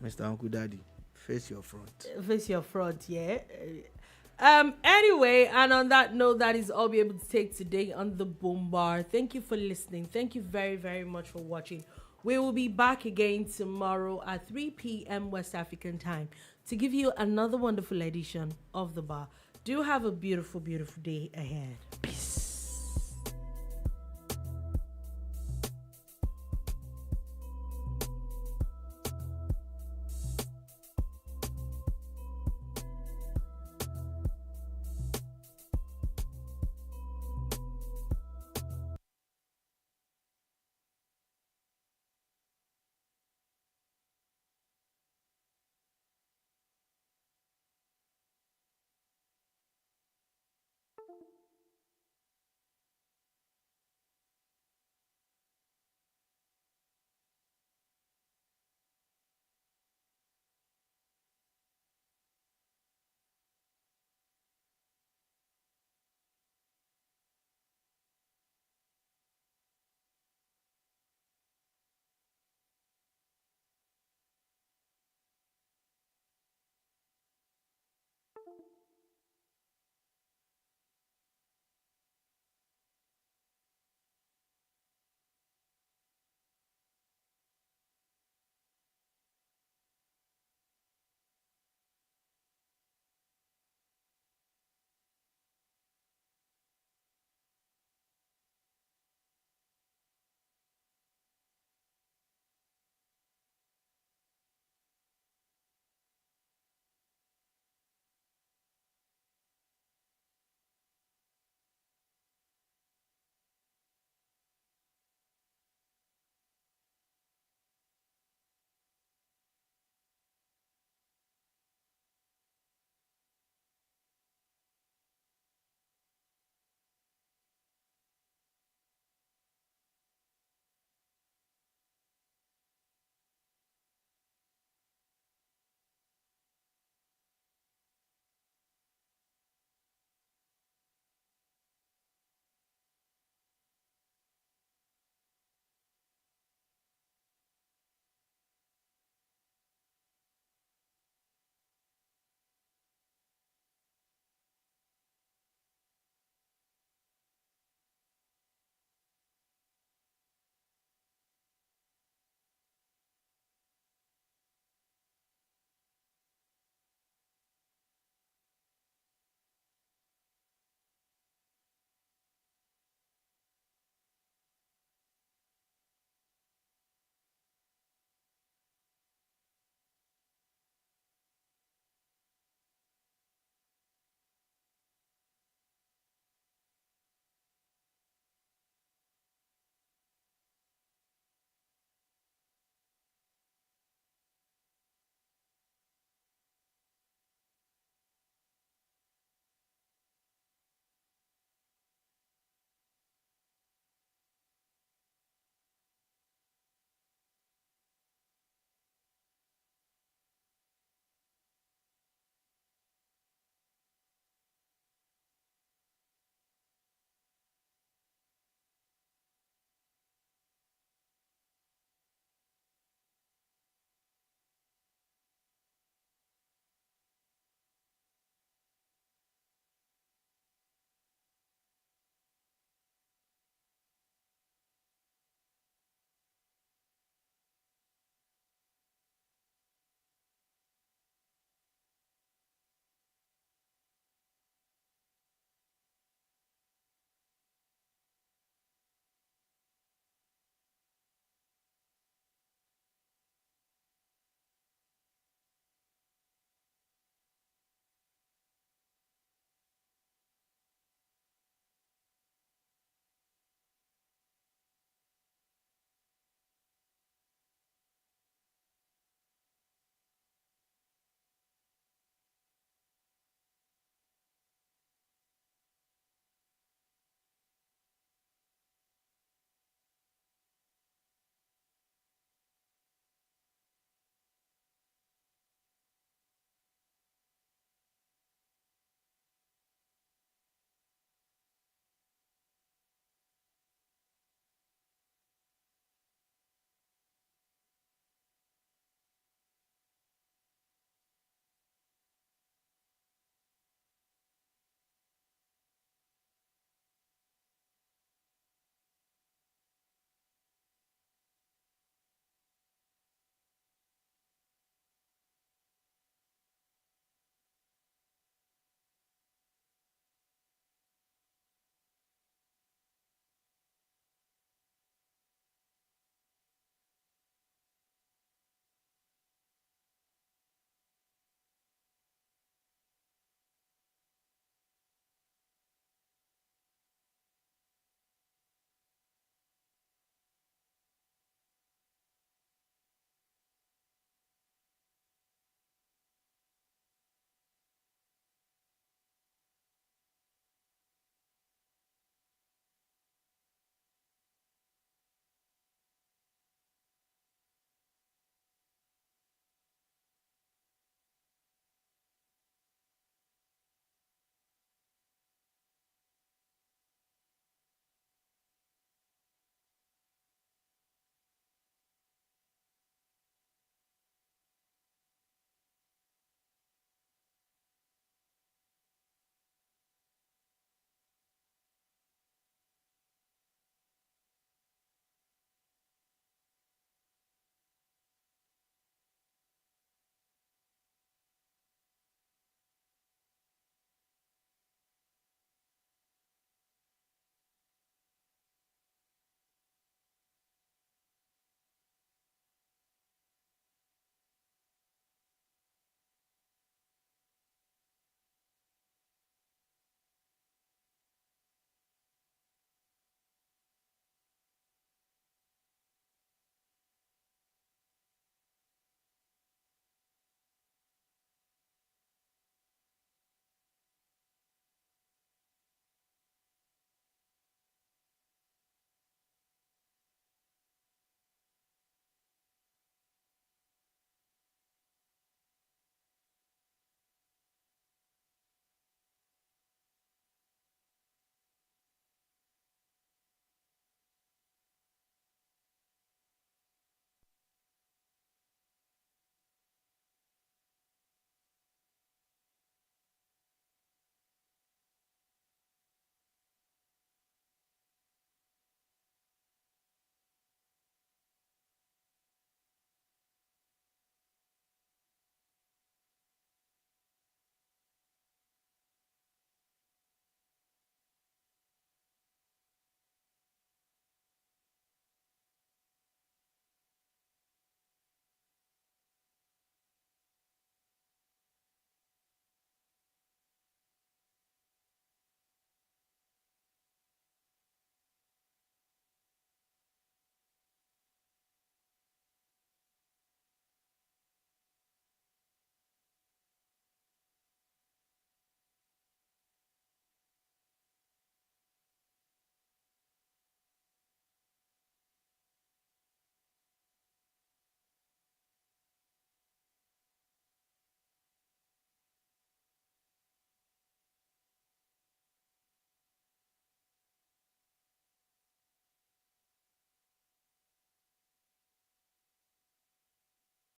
Mr. Uncle Daddy, face your front. Face your front, yeah. Anyway, and on that note, that is all we're able to take today on the Boombar. Thank you for listening. Thank you very, very much for watching. We will be back again tomorrow at 3 p.m. West African time to give you another wonderful edition of the bar. Do have a beautiful, beautiful day ahead. Peace.